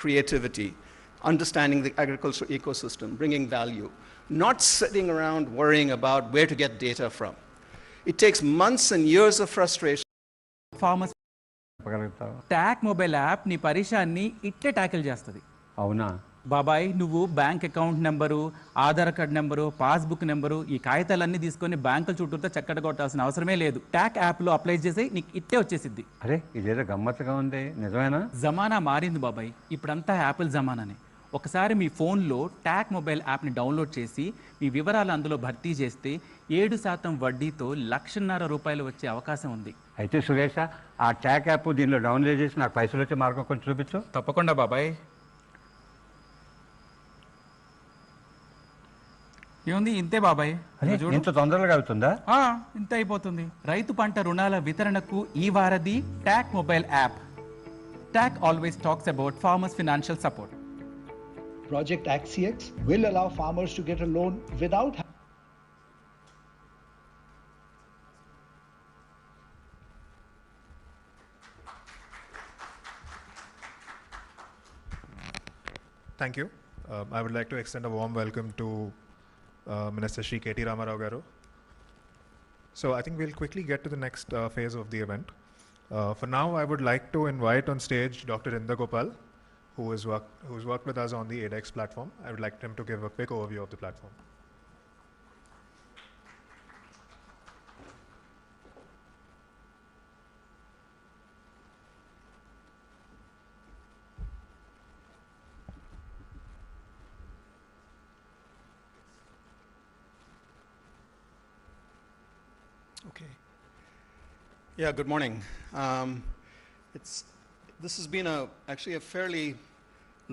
creativity, understanding the agricultural ecosystem, bringing value, not sitting around worrying about where to get data from. It takes months and years of frustration. Farmers TAC mobile app నీ పరిశాన్ని ఇట్టే tackle చేస్తుంది. అవునా బాబాయ్, నువ్వు bank account number, Aadhaar card number, passbook number, ఈ కాగితాలన్నీ తీసుకొని బ్యాంకుల చుట్టూతో చక్కట కొట్టాల్సిన అవసరమే లేదు. ట్యాక్ యాప్లో అప్లై చేసి నీకు ఇట్టే వచ్చేసిద్ది. అరే ఇదేదో గమ్మత్తుగా ఉంది, నిజమేనా? జమానా మారింది బాబాయ్, ఇప్పుడంతా యాపిల్ జమానానే. ఒకసారి మీ ఫోన్లో ట్యాక్ మొబైల్ యాప్ని డౌన్లోడ్ చేసి మీ వివరాలు అందులో భర్తీ చేస్తే 7% వడ్డీతో ₹1,50,000 వచ్చే అవకాశం ఉంది. అయితే సురేష, ఆ ట్యాక్ యాప్ దీనిలో డౌన్లోడ్ చేసి నాకు పైసలు వచ్చే మార్గం కొంచెం చూపించు. తప్పకుండా బాబాయ్. ఏముంది, ఇంతే బాబాయ్. ఇంత తొందరగా అవుతుందా? ఇంత అయిపోతుంది. రైతు పంట రుణాల వితరణకు ఈ వారధి ట్యాక్ మొబైల్ యాప్. ట్యాక్ always talks about farmers' financial support. Project ADeX will allow farmers to get a loan without Thank you. I would like to extend a warm welcome to Minister Shri KTR garu. So I think we'll quickly get to the next phase of the event. For now, I would like to invite on stage Dr. Indra Gopal, who's worked with us on the ADeX platform. I would like him to give a quick overview of the platform. Okay. Yeah, good morning. This has been actually a fairly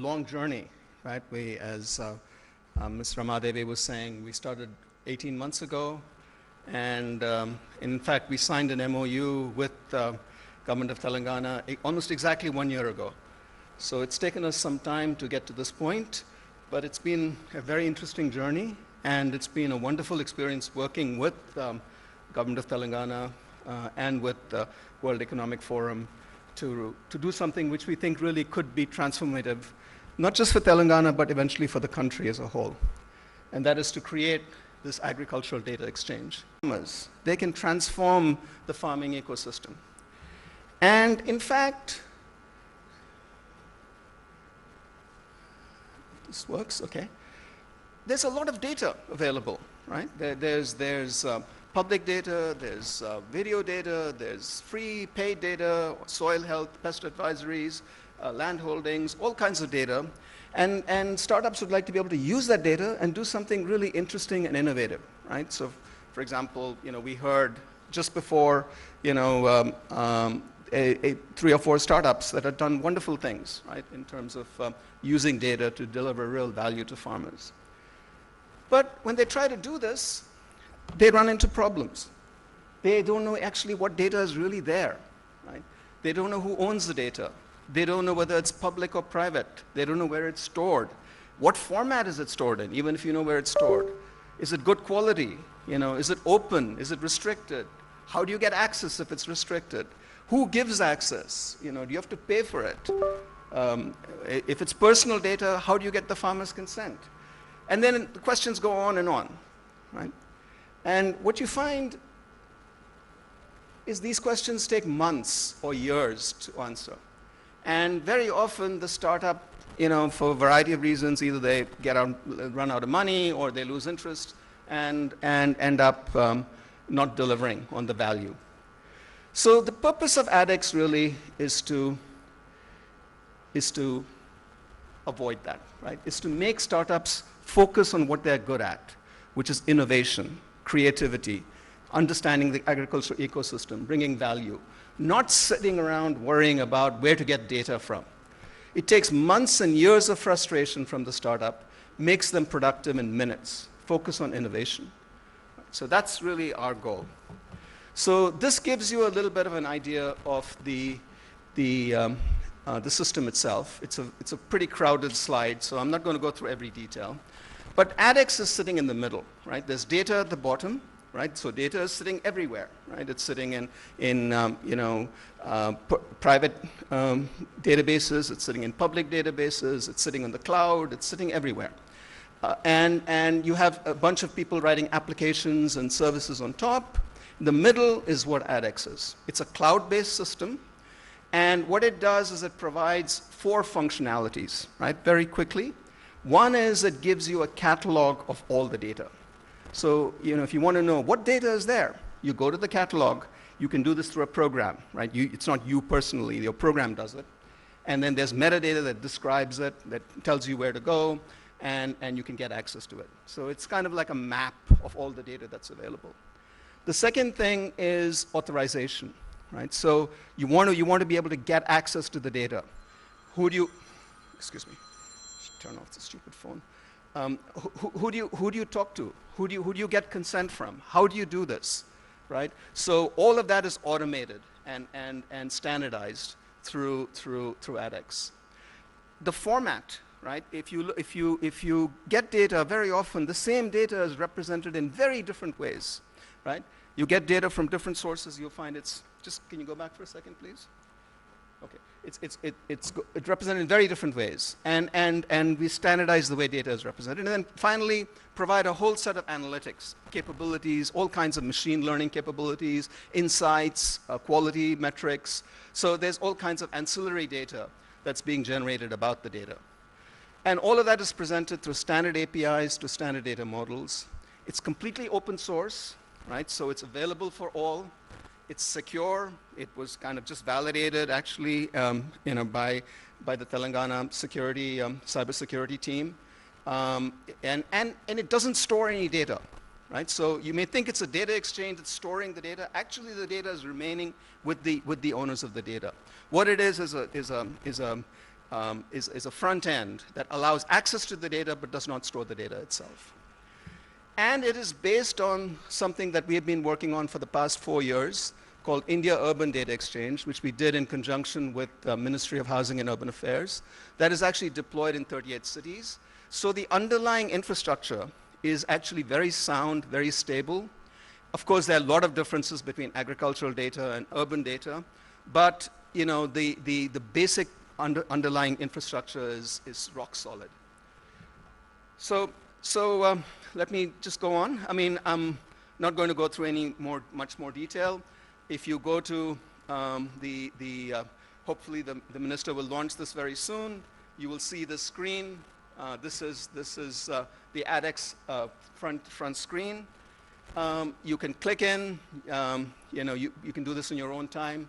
long journey, right? We, as Ms. Ramadevi was saying, we started 18 months ago, and in fact, we signed an MOU with Government of Telangana almost exactly 1 year ago. So it's taken us some time to get to this point, but it's been a very interesting journey, and it's been a wonderful experience working with Government of Telangana and with the World Economic Forum to do something which we think really could be transformative, not just for Telangana, but eventually for the country as a whole. And that is to create this agricultural data exchange. They can transform the farming ecosystem. And in fact, this works, okay. There's a lot of data available, right? There's public data, there's video data, there's free paid data, soil health, pest advisories, land holdings, all kinds of data. And startups would like to be able to use that data and do something really interesting and innovative, right? So, for example, we heard just before, 3 or 4 startups that have done wonderful things, right, in terms of using data to deliver real value to farmers. But when they try to do this, they run into problems. They don't know actually what data is really there, right? They don't know who owns the data. They don't know whether it's public or private. They don't know where it's stored. What format is it stored in, even if you know where it's stored? Is it good quality? Is it open? Is it restricted? How do you get access if it's restricted? Who gives access? Do you have to pay for it? If it's personal data, how do you get the farmer's consent? And then the questions go on, right? And what you find is these questions take months or years to answer. And very often the startup, for a variety of reasons, either they run out of money or they lose interest and end up not delivering on the value. So the purpose of ADeX really is to avoid that, right? Is to make startups focus on what they're good at, which is innovation, creativity, understanding the agricultural ecosystem, bringing value, not sitting around worrying about where to get data from. It takes months and years of frustration from the startup, makes them productive in minutes. Focus on innovation. So that's really our goal. So this gives you a little bit of an idea of the system itself. It's a pretty crowded slide, so I'm not going to go through every detail. But ADeX is sitting in the middle, right? There's data at the bottom, right? So data is sitting everywhere, right? It's sitting in private databases, it's sitting in public databases, it's sitting on the cloud, it's sitting everywhere. And you have a bunch of people writing applications and services on top. In the middle is what ADeX is. It's a cloud-based system. And what it does is it provides 4 functionalities, right, very quickly. One is it gives you a catalog of all the data. So, if you want to know what data is there, you go to the catalog. You can do this through a program, right? It's not you personally, your program does it. And then there's metadata that describes it, that tells you where to go, and you can get access to it. So it's kind of like a map of all the data that's available. The second thing is authorization, right? So you want to be able to get access to the data. Excuse me, turn off the stupid phone. Who do you talk to? Who do you get consent from? How do you do this, right? So all of that is automated and standardized through ADeX. The format, right? If you get data, very often the same data is represented in very different ways, right? You get data from different sources. You'll find can you go back for a second, please? Okay, it's represented in very different ways, and we standardize the way data is represented, and then finally provide a whole set of analytics capabilities, all kinds of machine learning capabilities, insights, quality metrics. So there's all kinds of ancillary data that's being generated about the data, and all of that is presented through standard APIs to standard data models. It's completely open source, right? So it's available for all. It's secure. It was kind of just validated, actually, by the Telangana cybersecurity team, and it doesn't store any data, right? So you may think it's a data exchange that's storing the data. Actually, the data is remaining with the owners of the data. What it is a front end that allows access to the data but does not store the data itself. And it is based on something that we have been working on for the past 4 years called India Urban Data Exchange, which we did in conjunction with the Ministry of Housing and Urban Affairs. That is actually deployed in 38 cities. So the underlying infrastructure is actually very sound, very stable. Of course, there are a lot of differences between agricultural data and urban data, but the basic underlying infrastructure is rock solid. So let me just go on. I mean, I'm not going to go through much more detail. If you go to hopefully the minister will launch this very soon. You will see the screen. This is the ADeX front screen. You can click in. You can do this in your own time.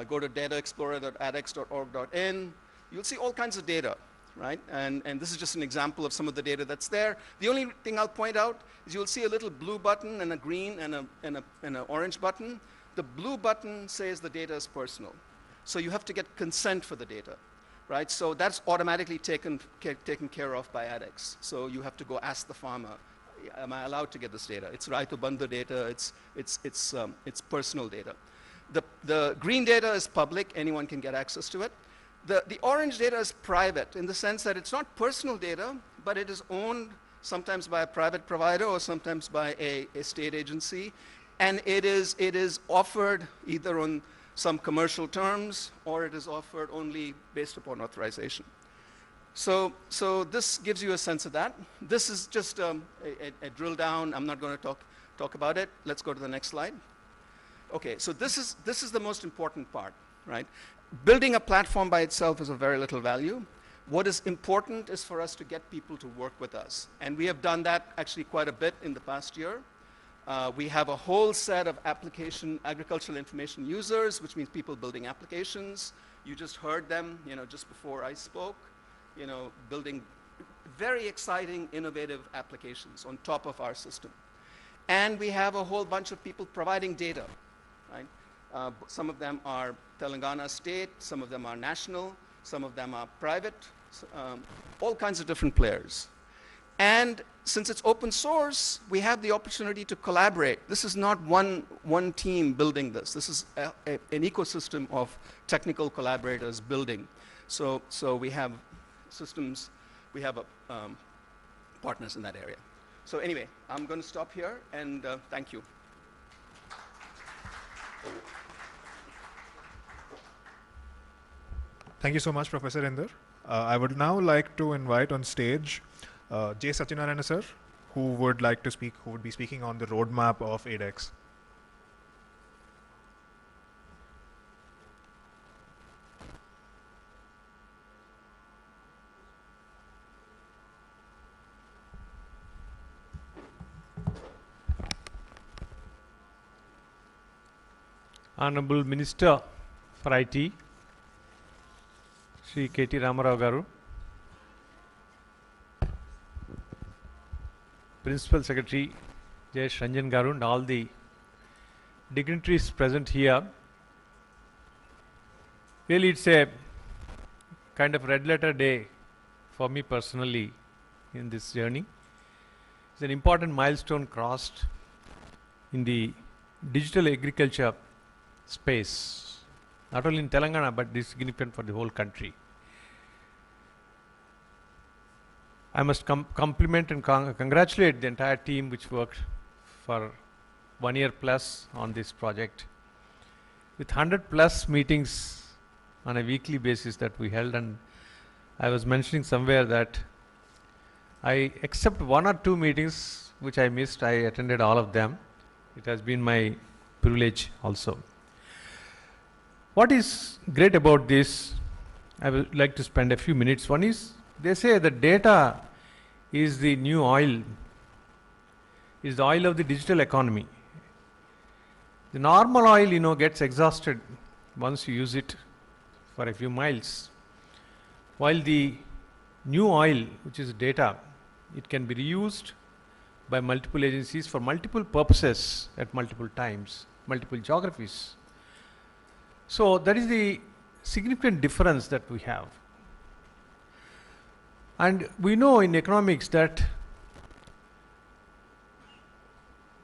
Go to dataexplorer.adex.org.in. You'll see all kinds of data. Right? And this is just an example of some of the data that's there. The only thing I'll point out is you'll see a little blue button and a green and an orange button. The blue button says the data is personal. So you have to get consent for the data, right? So that's automatically taken care of by ADeX. So you have to go ask the farmer, am I allowed to get this data? It's Raitu Bandhu data, it's personal data. The green data is public, anyone can get access to it. The orange data is private in the sense that it's not personal data, but it is owned sometimes by a private provider or sometimes by a state agency. And it is offered either on some commercial terms or it is offered only based upon authorization. So this gives you a sense of that. This is just a drill down. I'm not going to talk about it. Let's go to the next slide. Okay, so this is the most important part, right? Building a platform by itself is of very little value. What is important is for us to get people to work with us. And we have done that actually quite a bit in the past year. We have a whole set of agricultural information users, which means people building applications. You just heard them, just before I spoke, building very exciting, innovative applications on top of our system. And we have a whole bunch of people providing data, right? Some of them are Telangana state, some of them are national, some of them are private, all kinds of different players. And since it's open source, we have the opportunity to collaborate. This is not one team building this. This is an ecosystem of technical collaborators building. So we have systems, we have partners in that area. So anyway, I'm going to stop here, and thank you. Thank you so much, Professor Inder. I would now like to invite on stage J. Satyanarayana sir, who would like to speak, who would be speaking on the roadmap of ADeX. Honorable Minister for IT, Sri KT Ramarao Garu, Principal Secretary Niranjan Garu, and all the dignitaries present here. Really, it's a kind of red letter day for me personally in this journey. It's an important milestone crossed in the digital agriculture space, not only in Telangana, but this is significant for the whole country. I must compliment and congratulate the entire team which worked for 1 year plus on this project, with 100 plus meetings on a weekly basis that we held. And I was mentioning somewhere that except 1 or 2 meetings which I missed, I attended all of them. It has been my privilege also. What is great about this, I would like to spend a few minutes. One is, they say that data is the new oil, is the oil of the digital economy. The normal oil, gets exhausted once you use it for a few miles, while the new oil, which is data, it can be reused by multiple agencies for multiple purposes at multiple times, multiple geographies. So that is the significant difference that we have. And we know in economics that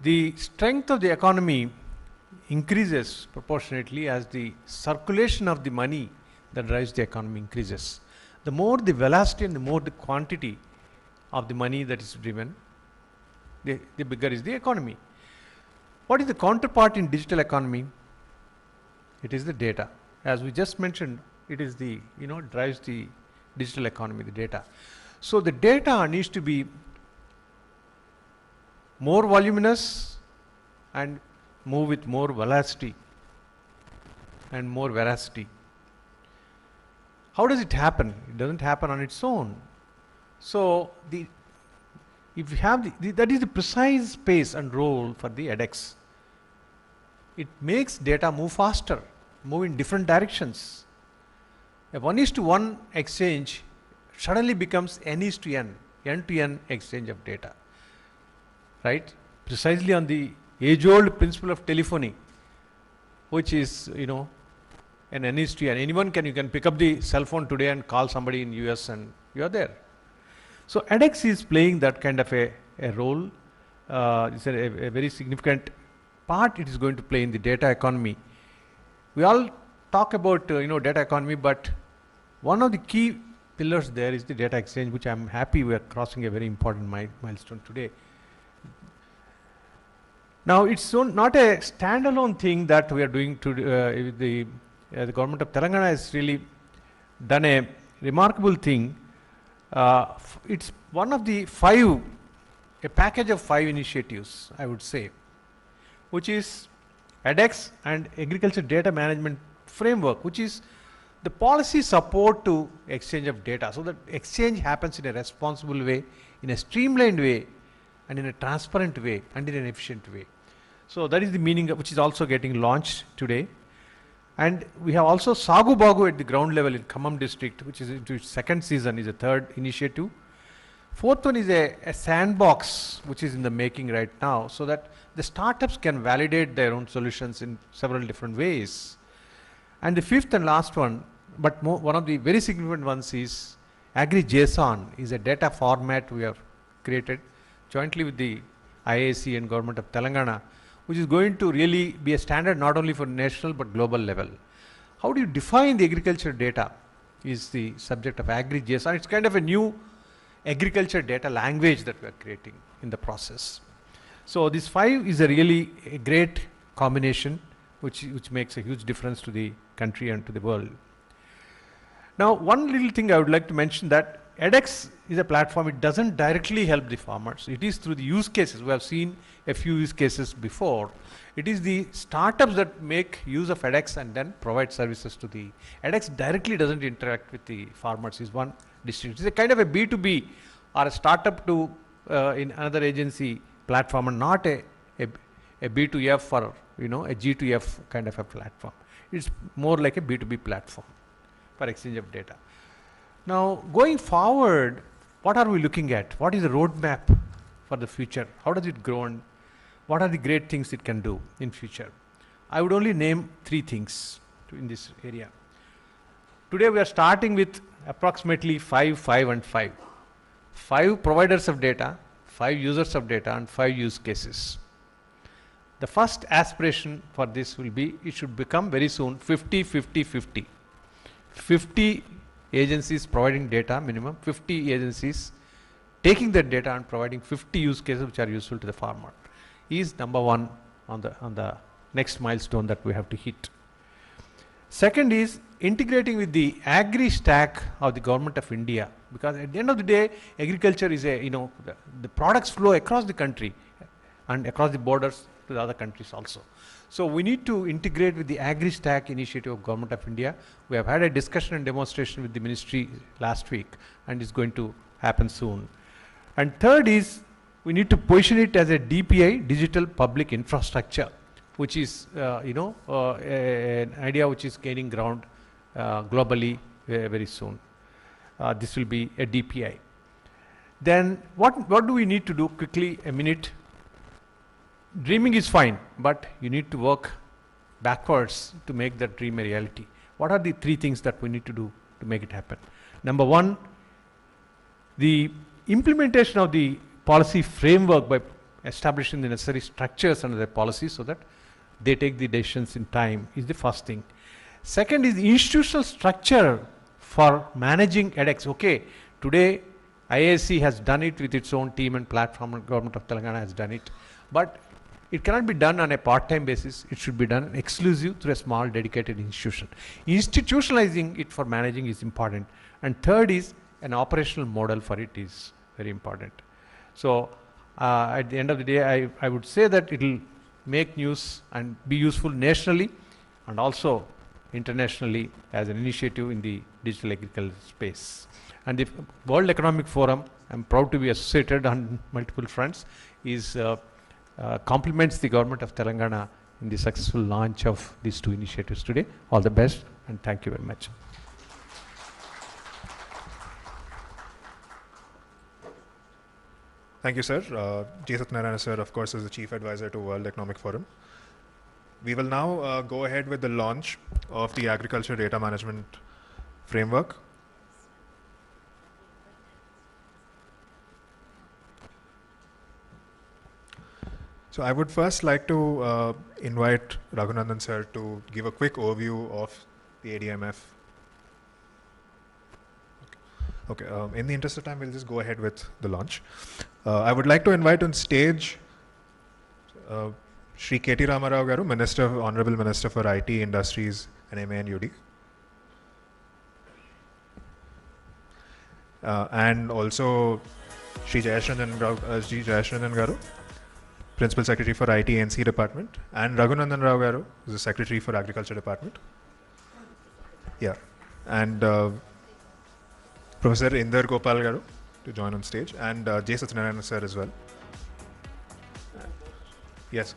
the strength of the economy increases proportionately as the circulation of the money that drives the economy increases. The more the velocity and the more the quantity of the money that is driven, the bigger is the economy. What is the counterpart in digital economy? It is the data. As we just mentioned, it is the, drives the digital economy, the data. So the data needs to be more voluminous and move with more velocity and more veracity. How does it happen? It doesn't happen on its own. So if you have that is the precise space and role for the ADeX. It makes data move faster, move in different directions. A 1:1 exchange suddenly becomes N:1, end-to-end exchange of data. Right? Precisely on the age-old principle of telephony, which is, an N:1. You can pick up the cell phone today and call somebody in US and you are there. So ADeX is playing that kind of a role. It's a very significant part it is going to play in the data economy. We all talk about data economy, but one of the key pillars there is the data exchange, which I'm happy we are crossing a very important milestone today. Now it's not a standalone thing that we are doing to the government of Telangana has really done a remarkable thing. It's one of the a package of 5 initiatives, I would say, which is ADeX and Agriculture Data Management Framework, which is the policy support to exchange of data, so that exchange happens in a responsible way, in a streamlined way, and in a transparent way, and in an efficient way. So that is the meaning of, which is also getting launched today. And we have also Sagu Bagu at the ground level in Khammam district, which is into its 2nd season, is a 3rd initiative. 4th one is a sandbox, which is in the making right now, so that the startups can validate their own solutions in several different ways. And the 5th and last one, but one of the very significant ones, is AgriJSON, is a data format we have created jointly with the IAC and Government of Telangana, which is going to really be a standard not only for national but global level. How do you define the agriculture data is the subject of AgriJSON. It's kind of a new agriculture data language that we are creating in the process. So this 5 is a really a great combination which makes a huge difference to the country and to the world. Now, one little thing I would like to mention that ADeX is a platform, it doesn't directly help the farmers. It is through the use cases. We have seen a few use cases before. It is the startups that make use of ADeX and then provide services to the ADeX directly doesn't interact with the farmers is one distinction. It's a kind of a B2B or a startup to in another agency platform and not a B2F or a G2F kind of a platform. It's more like a B2B platform for exchange of data. Now, going forward, what are we looking at? What is the roadmap for the future? How does it grow and what are the great things it can do in future? I would only name 3 things in this area. Today we are starting with approximately 5, 5 and 5. 5 providers of data, 5 users of data and 5 use cases. The first aspiration for this will be, it should become very soon 50, 50, 50. 50 agencies providing data, minimum 50 agencies taking that data and providing 50 use cases which are useful to the farmer is number 1 on the next milestone that we have to hit. Second is integrating with the agri stack of the government of India, because at the end of the day agriculture is the products flow across the country and across the borders to the other countries also. So we need to integrate with the agri-stack initiative of Government of India. We have had a discussion and demonstration with the ministry last week and it's going to happen soon. And third is we need to position it as a DPI, digital public infrastructure, which is an idea which is gaining ground globally very soon. This will be a DPI. Then what do we need to do quickly, a minute? Dreaming is fine, but you need to work backwards to make that dream a reality. What are the 3 things that we need to do to make it happen? Number 1, the implementation of the policy framework by establishing the necessary structures under the policy so that they take the decisions in time is the first thing. Second is the institutional structure for managing ADeX. Okay, today IAC has done it with its own team and platform and Government of Telangana has done it. But it cannot be done on a part-time basis. It should be done exclusive through a small dedicated institution. Institutionalizing it for managing is important. And third is an operational model for it is very important. So at the end of the day, I would say that it will make news and be useful nationally and also internationally as an initiative in the digital agriculture space. And the World Economic Forum, I'm proud to be associated on multiple fronts, is compliments the Government of Telangana in the successful launch of these 2 initiatives today. All the best and thank you very much. Thank you, sir. J. Satyanarayana, sir, of course, is the Chief Advisor to World Economic Forum. We will now go ahead with the launch of the Agriculture Data Management Framework. So I would first like to invite Raghunandan sir to give a quick overview of the ADMF. Okay, in the interest of time, we'll just go ahead with the launch. I would like to invite on stage Shri KT Ramarao Garu, Honorable Minister for IT, Industries and MA&UD. And also Shri Jayashranjan Garu, Principal Secretary for IT NC Department, and Raghunandan Rao Garu, who is the Secretary for Agriculture Department. Yeah, and Professor Inder Gopal Garu to join on stage, and J. Satyanarayana sir as well. Yes.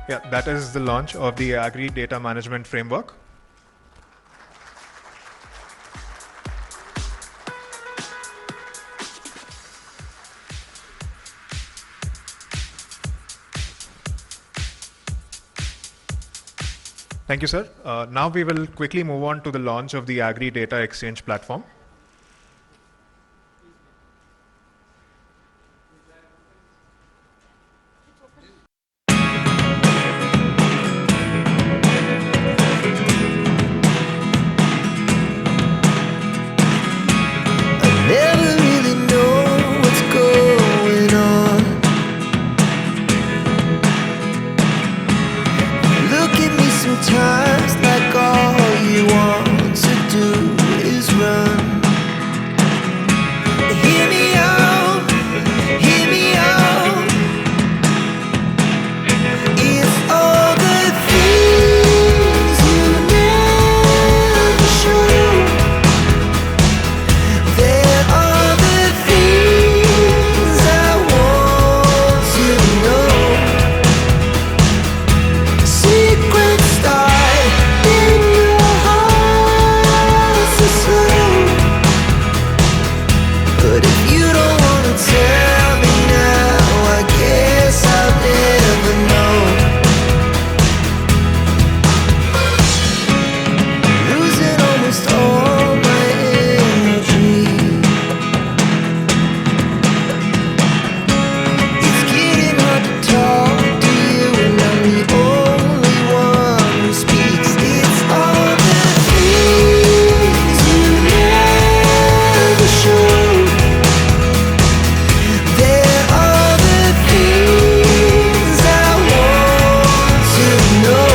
Yeah, that is the launch of the Agri Data Management Framework. Thank you, sir. Now we will quickly move on to the launch of the Agri Data Exchange platform. Never really know what's going on. Look at me sometimes like all you want to do is run. Hear me out, hear me out. It's all the things you never show. There are the things I want to know. Secrets start in your heart so slow. But if you don't wanna tell me now, I guess I'll never know. Losing almost all my energy. It's getting hard to talk to you, and I'm the only one who speaks. It's all the things you never show. There are the things I want to know.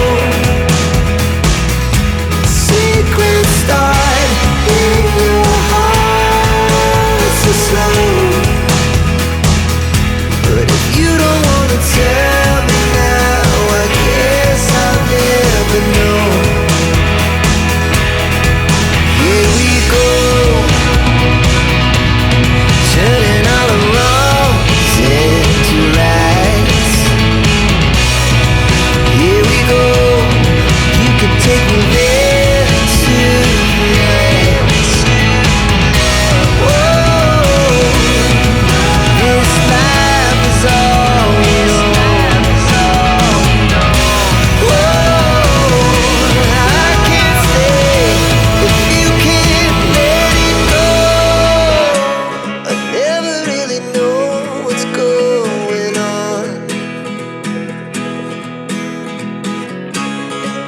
Secrets start in your heart so slow. But if you don't wanna tell me now, I guess I'll never know. Here we go, turning all the wrongs into rights. Here we go, you can take me there tonight. Whoa, this life is all we know. Whoa, I can't stay if you can't let it go. I never really know what's going on.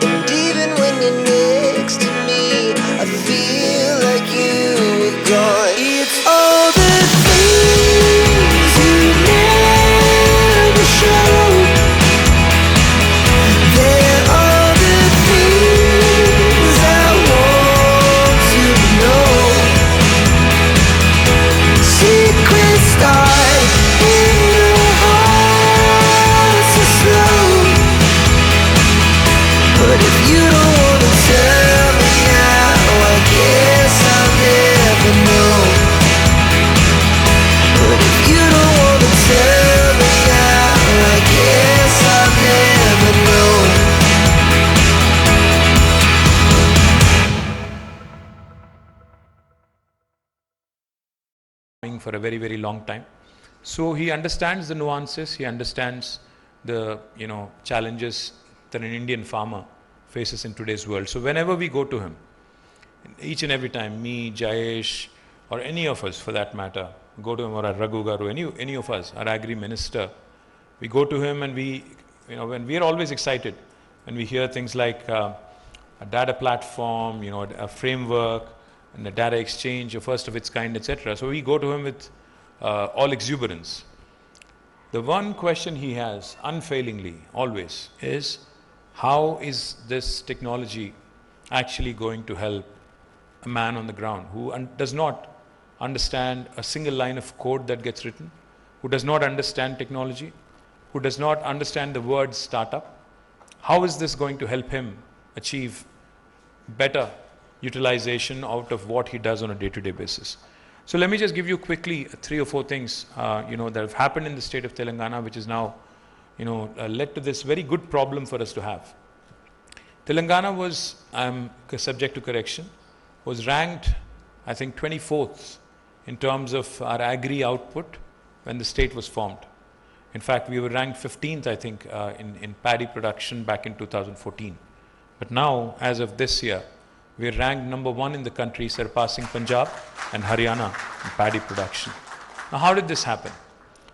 And even when you're next to me, I feel like you were gone. It's all the things you never show. There are the things I want to know. Secrets start in your heart so slow. But if you don't wanna tell me now, I guess I'll never know. But if you don't wanna tell me now, I guess I'll never know. For a very, very long time. So he understands the nuances, he understands the challenges that an Indian farmer faces in today's world. So whenever we go to him, each and every time, me, Jayesh, or any of us for that matter, go to him, or Raghu Garu, any of us, our agri minister, we go to him and when we are always excited when we hear things like a data platform, a framework, and a data exchange, a first of its kind, etc. So we go to him with all exuberance. The one question he has, unfailingly, always, is how is this technology actually going to help a man on the ground who does not understand a single line of code that gets written, who does not understand technology, who does not understand the word startup? How is this going to help him achieve better utilization out of what he does on a day-to-day basis? So let me just give you quickly 3 or 4 things that have happened in the state of Telangana, which is now led to this very good problem for us to have. Telangana was, I'm subject to correction, was ranked, I think, 24th in terms of our agri output when the state was formed. In fact, we were ranked 15th, I think, in paddy production back in 2014. But now, as of this year, we are ranked number 1 in the country, surpassing Punjab and Haryana in paddy production. Now, how did this happen?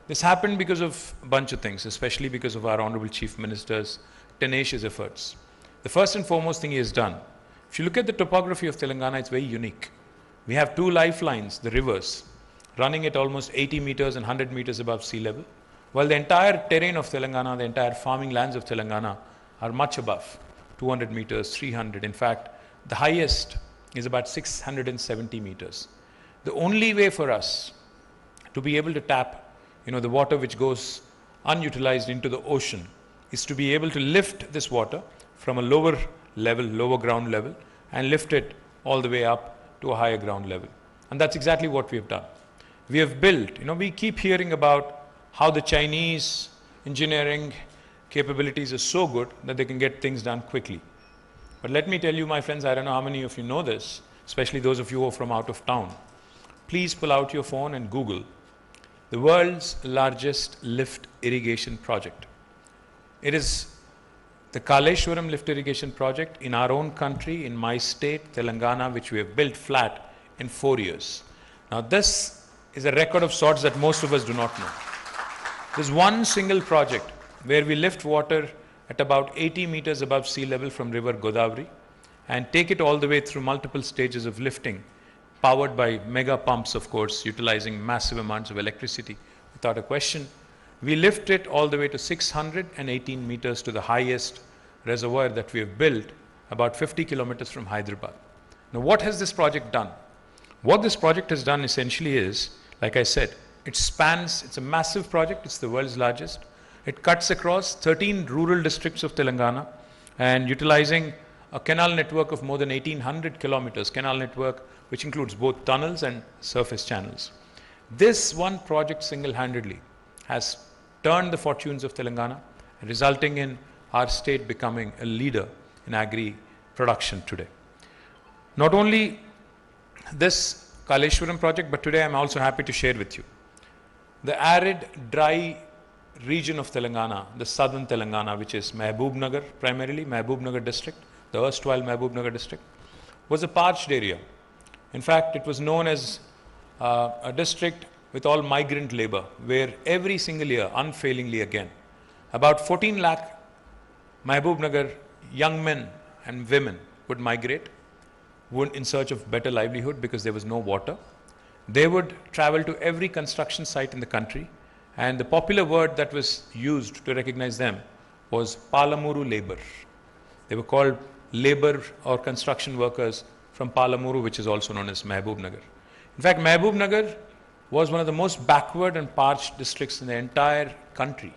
This happened because of a bunch of things, especially because of our Honorable Chief Minister's tenacious efforts. The first and foremost thing he has done, if you look at the topography of Telangana, it's very unique. We have 2 lifelines, the rivers, running at almost 80 meters and 100 meters above sea level, while the entire terrain of Telangana, the entire farming lands of Telangana are much above, 200 meters, 300. In fact, the highest is about 670 meters. The only way for us to be able to tap the water which goes unutilized into the ocean is to be able to lift this water from a lower level, lower ground level, and lift it all the way up to a higher ground level. And that's exactly what we have done. We have built, we keep hearing about how the Chinese engineering capabilities are so good that they can get things done quickly. But let me tell you, my friends, I don't know how many of you know this, especially those of you who are from out of town. Please pull out your phone and Google the world's largest lift irrigation project. It is the Kaleshwaram lift irrigation project in our own country, in my state, Telangana, which we have built flat in 4 years. Now, this is a record of sorts that most of us do not know. There's one single project where we lift water at about 80 meters above sea level from river Godavari and take it all the way through multiple stages of lifting, powered by mega pumps, of course, utilizing massive amounts of electricity without a question. We lift it all the way to 618 meters to the highest reservoir that we have built, about 50 kilometers from Hyderabad. Now, what has this project done? What this project has done essentially is, like I said, it's a massive project, it's the world's largest. It cuts across 13 rural districts of Telangana and utilizing a canal network of more than 1,800 kilometers, canal network which includes both tunnels and surface channels. This one project single-handedly has turned the fortunes of Telangana, resulting in our state becoming a leader in agri production today. Not only this Kaleshwaram project, but today I'm also happy to share with you the arid, dry region of Telangana, the southern Telangana, which is Mehboob primarily, Mehboob district, the erstwhile Mehboob district, was a parched area. In fact, it was known as a district with all migrant labor, where every single year, unfailingly again, about 14 lakh Mehboob young men and women would migrate in search of better livelihood because there was no water. They would travel to every construction site in the country, and the popular word that was used to recognize them was Palamuru labor. They were called labor or construction workers from Palamuru, which is also known as Mehboob Nagar. In fact, Mehboob Nagar was one of the most backward and parched districts in the entire country.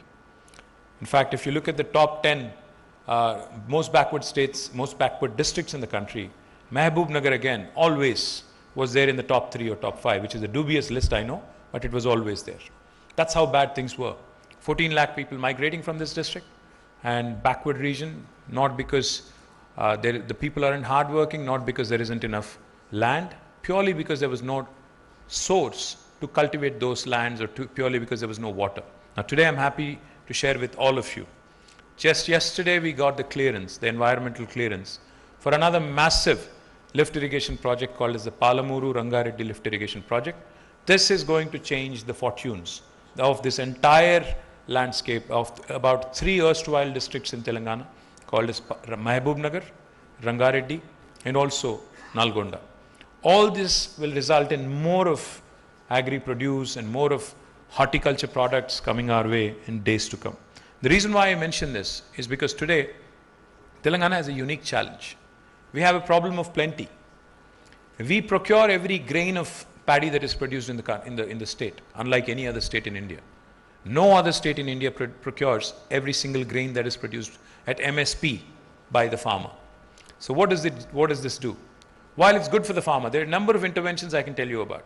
In fact, if you look at the top 10 most backward districts in the country, Mehboob Nagar again always was there in the top 3 or top 5, which is a dubious list, I know, but it was always there. That's how bad things were. 14 lakh people migrating from this district, and backward region, not because the people aren't hardworking, not because there isn't enough land, purely because there was no source to cultivate those lands, or purely because there was no water. Now, today I'm happy to share with all of you. Just yesterday we got the clearance, the environmental clearance, for another massive lift irrigation project called as the Palamuru Rangareddy lift irrigation project. This is going to change the fortunes of this entire landscape of about 3 erstwhile districts in Telangana called as Mehboob Nagar, Rangareddy, and also Nalgonda. All this will result in more of agri-produce and more of horticulture products coming our way in days to come. The reason why I mention this is because today Telangana has a unique challenge. We have a problem of plenty. We procure every grain of paddy that is produced in the state, unlike any other state in India. No other state in India procures every single grain that is produced at MSP by the farmer. So what does this do? While it's good for the farmer, there are a number of interventions I can tell you about.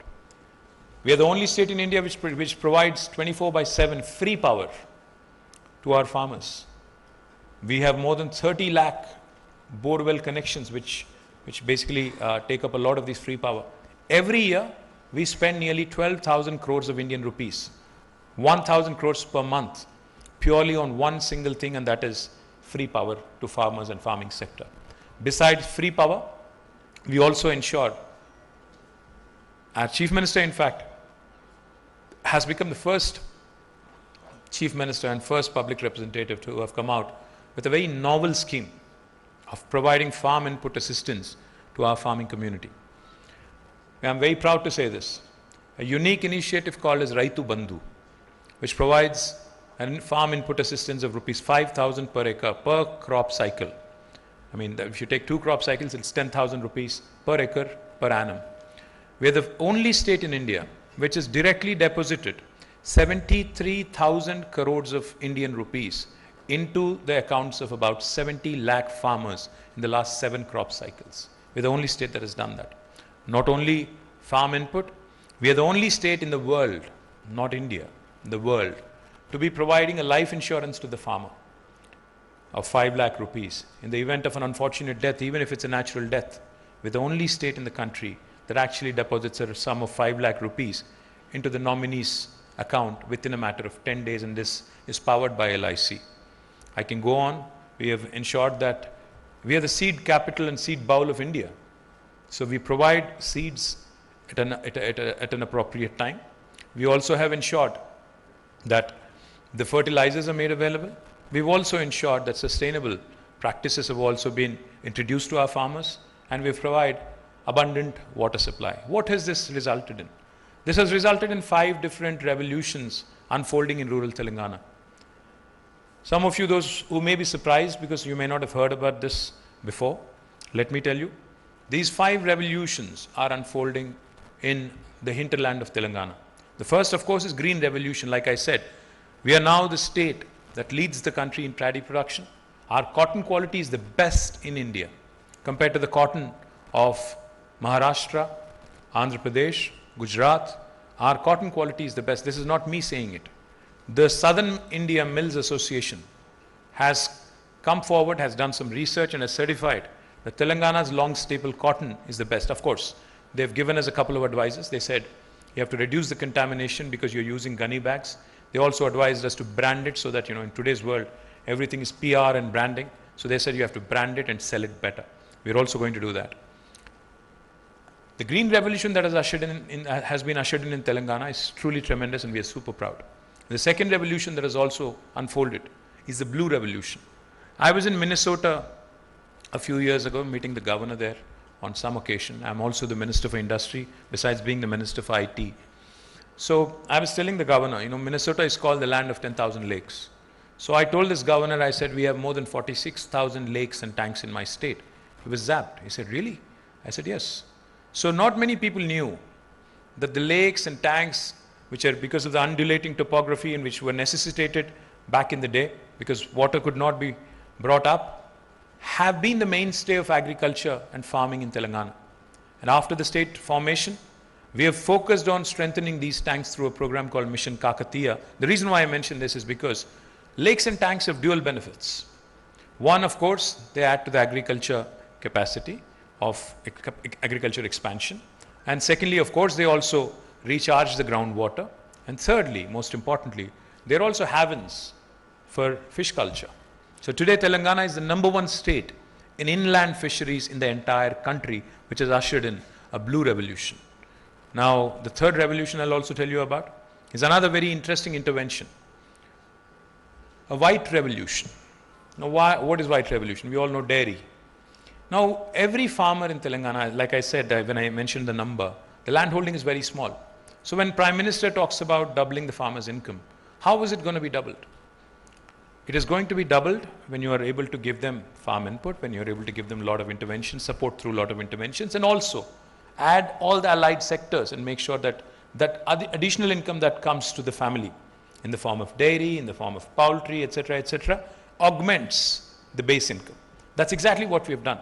We are the only state in India which provides 24/7 free power to our farmers. We have more than 30 lakh borewell connections which basically take up a lot of this free power. Every year, we spend nearly 12,000 crores of Indian rupees, 1,000 crores per month, purely on one single thing, and that is free power to farmers and farming sector. Besides free power, we also ensure, our Chief Minister in fact has become the first Chief Minister and first public representative to have come out with a very novel scheme of providing farm input assistance to our farming community. I am very proud to say this. A unique initiative called as Raitu Bandhu, which provides a farm input assistance of rupees 5,000 per acre per crop cycle. I mean, if you take 2 crop cycles, it's 10,000 rupees per acre per annum. We are the only state in India which has directly deposited 73,000 crores of Indian rupees into the accounts of about 70 lakh farmers in the last 7 crop cycles. We're the only state that has done that. Not only farm input, we are the only state in the world, not India, in the world, to be providing a life insurance to the farmer of 5 lakh rupees in the event of an unfortunate death, even if it's a natural death. We're the only state in the country that actually deposits a sum of 5 lakh rupees into the nominee's account within a matter of 10 days, and this is powered by LIC. I can go on. We have ensured that we are the seed capital and seed bowl of India. So we provide seeds at an appropriate time. We also have ensured that the fertilizers are made available. We've also ensured that sustainable practices have also been introduced to our farmers, and we provide abundant water supply. What has this resulted in? This has resulted in 5 different revolutions unfolding in rural Telangana. Some of you, those who may be surprised because you may not have heard about this before, let me tell you, these 5 revolutions are unfolding in the hinterland of Telangana. The first, of course, is Green Revolution. Like I said, we are now the state that leads the country in paddy production. Our cotton quality is the best in India compared to the cotton of Maharashtra, Andhra Pradesh, Gujarat. Our cotton quality is the best. This is not me saying it. The Southern India Mills Association has come forward, has done some research, and has certified that Telangana's long staple cotton is the best. Of course, they've given us a couple of advices. They said you have to reduce the contamination because you're using gunny bags. They also advised us to brand it so that, in today's world, everything is PR and branding. So they said you have to brand it and sell it better. We're also going to do that. The green revolution that has been ushered in Telangana is truly tremendous, and we are super proud. The second revolution that has also unfolded is the blue revolution. I was in Minnesota a few years ago meeting the governor there on some occasion. I'm also the Minister for Industry, besides being the Minister for IT. So I was telling the governor, Minnesota is called the land of 10,000 lakes. So I told this governor, I said, we have more than 46,000 lakes and tanks in my state. He was zapped. He said, really? I said, yes. So not many people knew that the lakes and tanks, which are because of the undulating topography and which were necessitated back in the day because water could not be brought up, have been the mainstay of agriculture and farming in Telangana. And after the state formation, we have focused on strengthening these tanks through a program called Mission Kakatiya. The reason why I mention this is because lakes and tanks have dual benefits. One, of course, they add to the agriculture capacity of agriculture expansion. And secondly, of course, they also recharge the groundwater. And thirdly, most importantly, they're also havens for fish culture. So today, Telangana is the #1 state in inland fisheries in the entire country, which has ushered in a blue revolution. Now, the third revolution I'll also tell you about is another very interesting intervention. A white revolution. Now, what is white revolution? We all know dairy. Now, every farmer in Telangana, like I said, when I mentioned the number, the land holding is very small. So when Prime Minister talks about doubling the farmer's income, how is it going to be doubled? It is going to be doubled when you are able to give them farm input, when you are able to give them a lot of interventions, support through a lot of interventions, and also add all the allied sectors and make sure that additional income that comes to the family in the form of dairy, in the form of poultry, etc., augments the base income. That's exactly what we have done.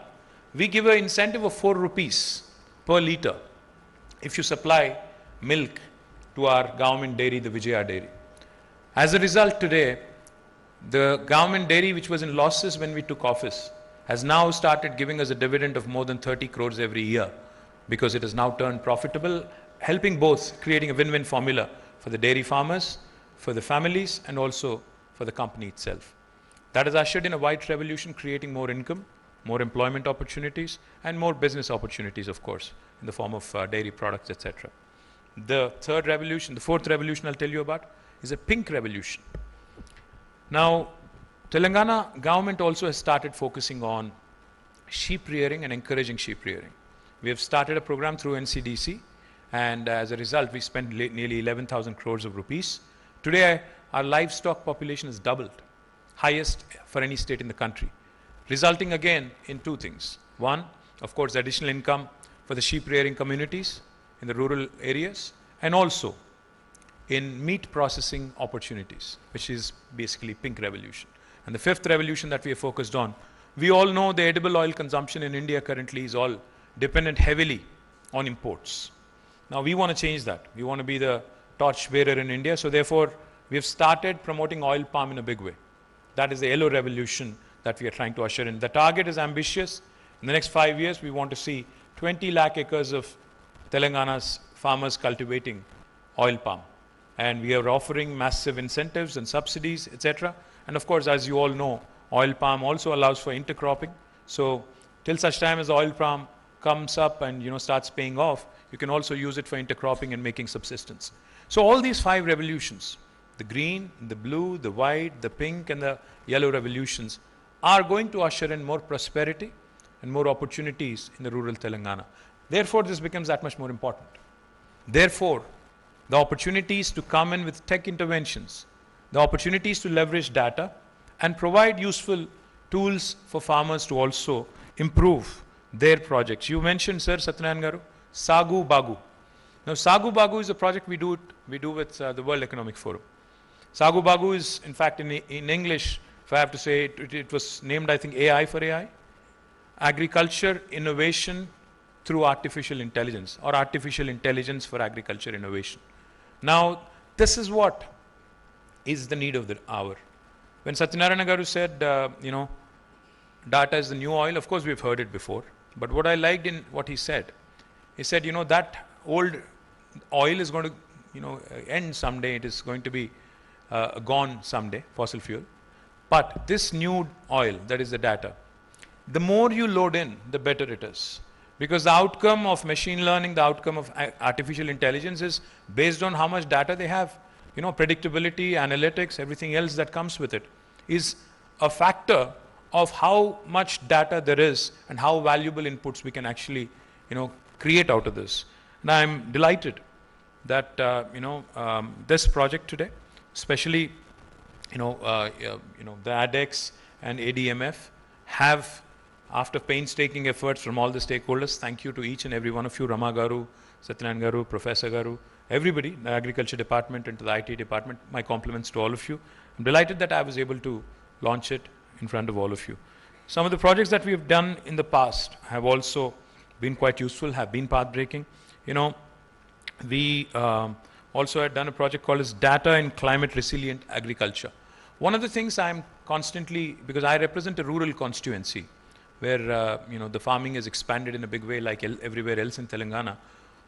We give an incentive of 4 rupees per litre if you supply milk to our government dairy, the Vijaya dairy. As a result, today, The government dairy, which was in losses when we took office, has now started giving us a dividend of more than 30 crores every year because it has now turned profitable, helping both, creating a win-win formula for the dairy farmers, for the families, and also for the company itself. That has ushered in a white revolution, creating more income, more employment opportunities, and more business opportunities, of course, in the form of dairy products, etc. The third revolution, the fourth revolution I'll tell you about, is a pink revolution. Now, Telangana government also has started focusing on sheep rearing and encouraging sheep rearing. We have started a program through NCDC, and as a result, we spent nearly 11,000 crores of rupees. Today, our livestock population has doubled, highest for any state in the country, resulting again in two things. One, of course, additional income for the sheep rearing communities in the rural areas, and also in meat processing opportunities, which is basically pink revolution. And the fifth revolution that we are focused on, we all know the edible oil consumption in India currently is all dependent heavily on imports. Now we want to change that. We want to be the torch bearer in India. So therefore, we have started promoting oil palm in a big way. That is the yellow revolution that we are trying to usher in. The target is ambitious. In the next 5 years, we want to see 20 lakh acres of Telangana's farmers cultivating oil palm. And we are offering massive incentives and subsidies, etc. And of course, as you all know, oil palm also allows for intercropping. So till such time as oil palm comes up and starts paying off, you can also use it for intercropping and making subsistence. So all these 5 revolutions, the green, the blue, the white, the pink, and the yellow revolutions, are going to usher in more prosperity and more opportunities in the rural Telangana. Therefore, this becomes that much more important. Therefore, the opportunities to come in with tech interventions, the opportunities to leverage data and provide useful tools for farmers to also improve their projects. You mentioned, Sir Satyanarayan Garu, Sagu Bagu. Now, Sagu Bagu is a project we do with the World Economic Forum. Sagu Bagu is, in fact, in English, if I have to say, it was named, I think, AI for AI. Agriculture Innovation through Artificial Intelligence, or Artificial Intelligence for Agriculture Innovation. Now, this is what is the need of the hour. When Satyanarayan Garu said, data is the new oil, of course we've heard it before. But what I liked in what he said, that old oil is going to end someday. It is going to be gone someday, fossil fuel. But this new oil, that is the data, the more you load in, the better it is. Because the outcome of machine learning, the outcome of artificial intelligence is based on how much data they have. Predictability, analytics, everything else that comes with it is a factor of how much data there is and how valuable inputs we can actually, create out of this. And I'm delighted that, this project today, especially, the ADeX and ADMF have, after painstaking efforts from all the stakeholders, thank you to each and every one of you, Rama Garu, Satyanarayan Garu, Professor Garu, everybody, the Agriculture Department and to the IT Department, my compliments to all of you. I'm delighted that I was able to launch it in front of all of you. Some of the projects that we have done in the past have also been quite useful, have been path-breaking. We also had done a project called as Data in Climate Resilient Agriculture. One of the things I'm constantly, because I represent a rural constituency, where the farming has expanded in a big way like everywhere else in Telangana.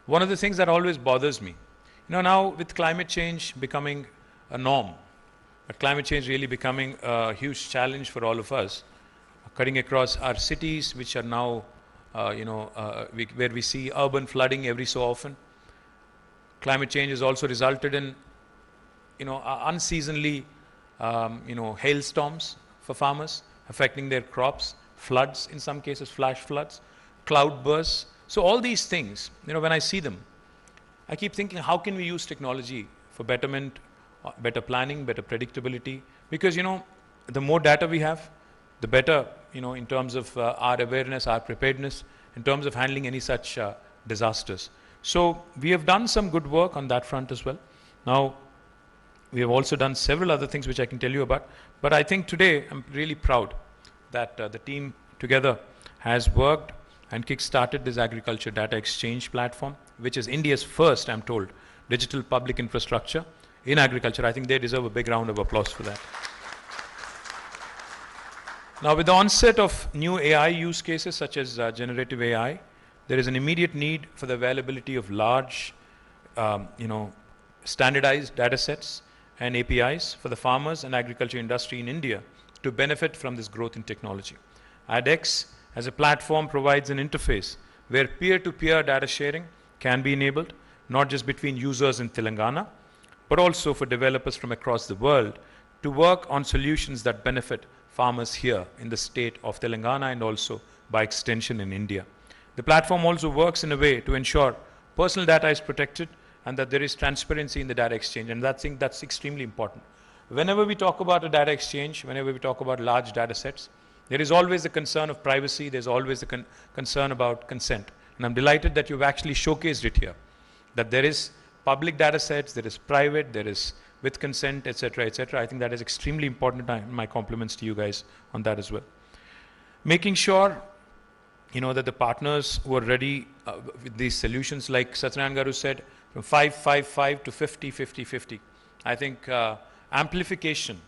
One of the things that always bothers me, now with climate change becoming a norm, but climate change really becoming a huge challenge for all of us, cutting across our cities, which are now, where we see urban flooding every so often. Climate change has also resulted in, unseasonally, hailstorms for farmers, affecting their crops, floods, in some cases flash floods, cloud bursts. So all these things, when I see them, I keep thinking, how can we use technology for betterment, better planning, better predictability? Because, the more data we have, the better, in terms of our awareness, our preparedness, in terms of handling any such disasters. So we have done some good work on that front as well. Now, we have also done several other things which I can tell you about. But I think today I'm really proud that the team together has worked and kick-started this agriculture data exchange platform, which is India's first, I'm told, digital public infrastructure in agriculture. I think they deserve a big round of applause for that. Now, with the onset of new AI use cases such as generative AI, there is an immediate need for the availability of large, standardized data sets and APIs for the farmers and agriculture industry in India to benefit from this growth in technology. ADeX as a platform provides an interface where peer-to-peer data sharing can be enabled, not just between users in Telangana, but also for developers from across the world to work on solutions that benefit farmers here in the state of Telangana and also by extension in India. The platform also works in a way to ensure personal data is protected and that there is transparency in the data exchange, and I think that's extremely important. Whenever we talk about a data exchange, whenever we talk about large data sets, there is always the concern of privacy, there's always the concern about consent. And I'm delighted that you've actually showcased it here, that there is public data sets, there is private, there is with consent, etc., etc. I think that is extremely important. My compliments to you guys on that as well. Making sure, that the partners who are ready with these solutions, like Satyanarayan Garu said, from 5-5-5 to 50-50-50. I think amplification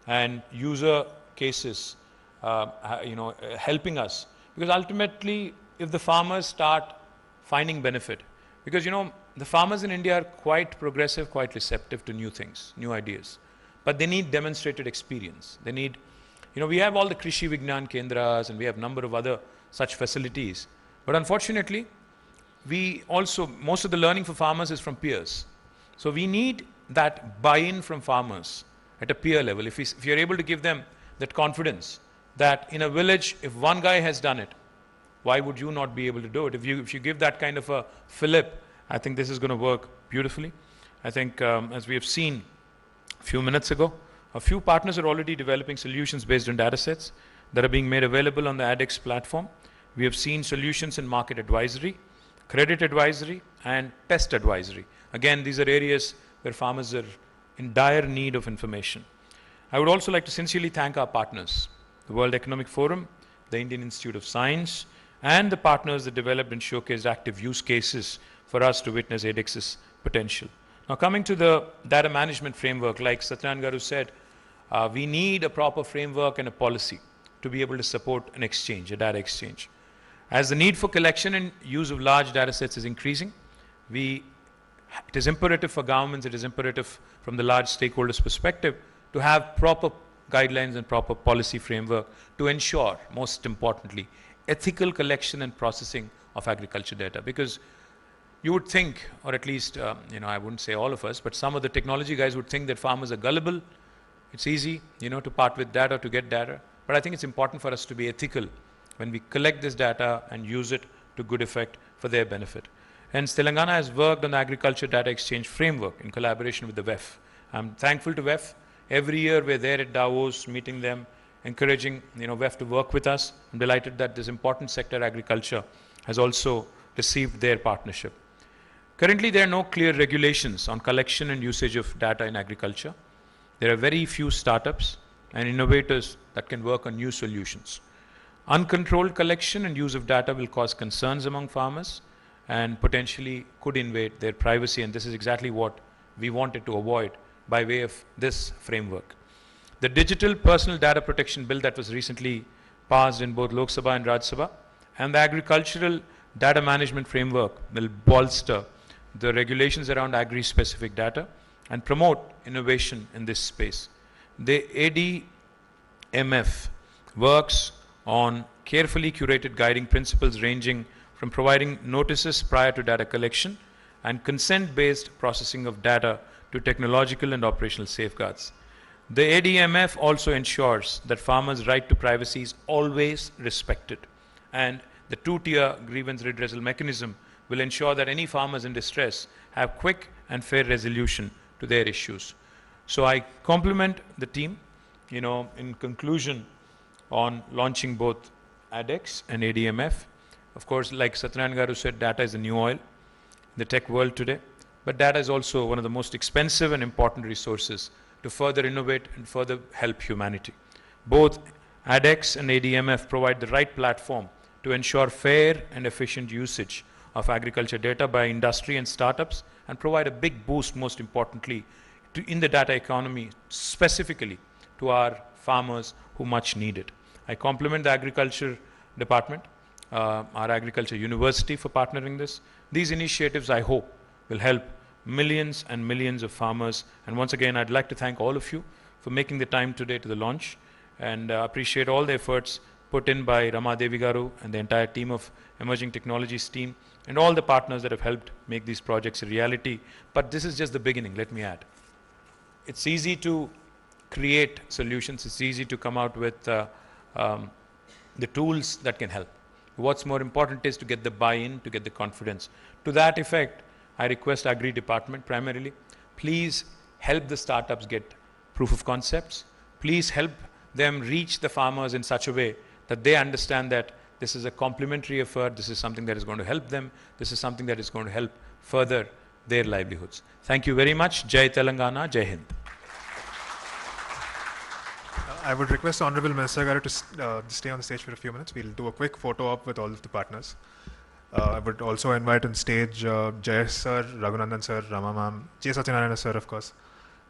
and user cases, helping us, because ultimately, if the farmers start finding benefit, because the farmers in India are quite progressive, quite receptive to new things, new ideas, but they need demonstrated experience. They need, we have all the Krishi Vignan Kendras and we have a number of other such facilities, but unfortunately, most of the learning for farmers is from peers. So we need that buy-in from farmers at a peer level. If you're able to give them that confidence that in a village, if one guy has done it, why would you not be able to do it? If you give that kind of a fillip, I think this is going to work beautifully. I think as we have seen a few minutes ago, a few partners are already developing solutions based on data sets that are being made available on the ADeX platform. We have seen solutions in market advisory, credit advisory, and pest advisory. Again, these are areas where farmers are in dire need of information. I would also like to sincerely thank our partners, the World Economic Forum, the Indian Institute of Science, and the partners that developed and showcased active use cases for us to witness ADEX's potential. Now, coming to the data management framework, like Satyanarayan Garu said, we need a proper framework and a policy to be able to support an exchange, a data exchange. As the need for collection and use of large data sets is increasing, it is imperative for governments, it is imperative from the large stakeholders' perspective to have proper guidelines and proper policy framework to ensure, most importantly, ethical collection and processing of agriculture data. Because you would think, or at least, I wouldn't say all of us, but some of the technology guys would think that farmers are gullible. It's easy, to part with data, to get data. But I think it's important for us to be ethical when we collect this data and use it to good effect for their benefit. Hence, Telangana has worked on the Agriculture Data Exchange Framework in collaboration with the WEF. I'm thankful to WEF. Every year we're there at Davos, meeting them, encouraging WEF to work with us. I'm delighted that this important sector, agriculture, has also received their partnership. Currently, there are no clear regulations on collection and usage of data in agriculture. There are very few startups and innovators that can work on new solutions. Uncontrolled collection and use of data will cause concerns among farmers and potentially could invade their privacy, and this is exactly what we wanted to avoid by way of this framework. The Digital Personal Data Protection Bill that was recently passed in both Lok Sabha and Rajya Sabha, and the Agricultural Data Management Framework will bolster the regulations around agri-specific data and promote innovation in this space. The ADMF works on carefully curated guiding principles ranging from providing notices prior to data collection and consent-based processing of data to technological and operational safeguards. The ADMF also ensures that farmers' right to privacy is always respected, and the two-tier grievance redressal mechanism will ensure that any farmers in distress have quick and fair resolution to their issues. So I compliment the team, in conclusion, on launching both ADeX and ADMF. Of course, like Satyanarayan Garu said, data is the new oil in the tech world today, but data is also one of the most expensive and important resources to further innovate and further help humanity. Both ADeX and ADMF provide the right platform to ensure fair and efficient usage of agriculture data by industry and startups, and provide a big boost, most importantly, in the data economy, specifically to our farmers who much need it. I compliment the agriculture department, our agriculture university for partnering this. These initiatives, I hope, will help millions and millions of farmers. And once again, I'd like to thank all of you for making the time today to the launch, and appreciate all the efforts put in by Rama Devi Garu and the entire team of Emerging Technologies team, and all the partners that have helped make these projects a reality. But this is just the beginning, let me add. It's easy to create solutions, it's easy to come out with the tools that can help. What's more important is to get the buy-in, to get the confidence. To that effect, I request Agri Department primarily, please help the startups get proof of concepts. Please help them reach the farmers in such a way that they understand that this is a complementary effort, this is something that is going to help them, this is something that is going to help further their livelihoods. Thank you very much. Jai Telangana, Jai Hind. I would request Honorable Minister Garu to stay on the stage for a few minutes. We'll do a quick photo op with all of the partners. I would also invite on stage Jay Sir, Raghunandan Sir, Rama Ma'am, J. Satyanarayana Sir, of course,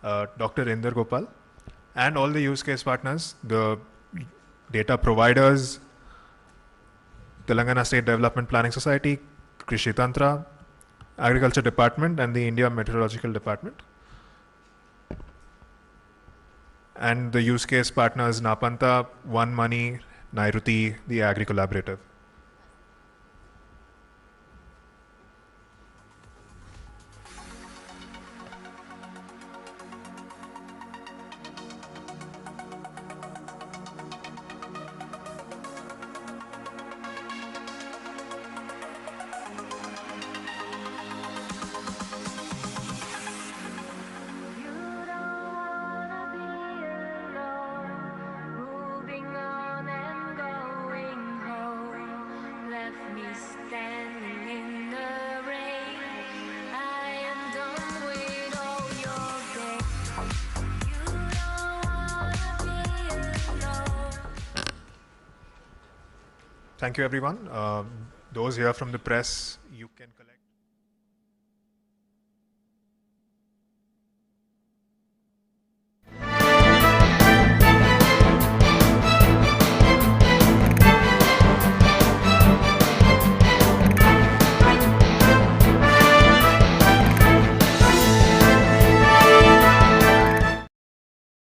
Dr. Inder Gopal, and all the use case partners, the data providers, Telangana State Development Planning Society, Krishi Tantra, Agriculture Department, and the India Meteorological Department. And the use case partners, Napanta, One Money, Nairuti, the Agri Collaborative. Thank you, everyone. Those here from the press, you can collect.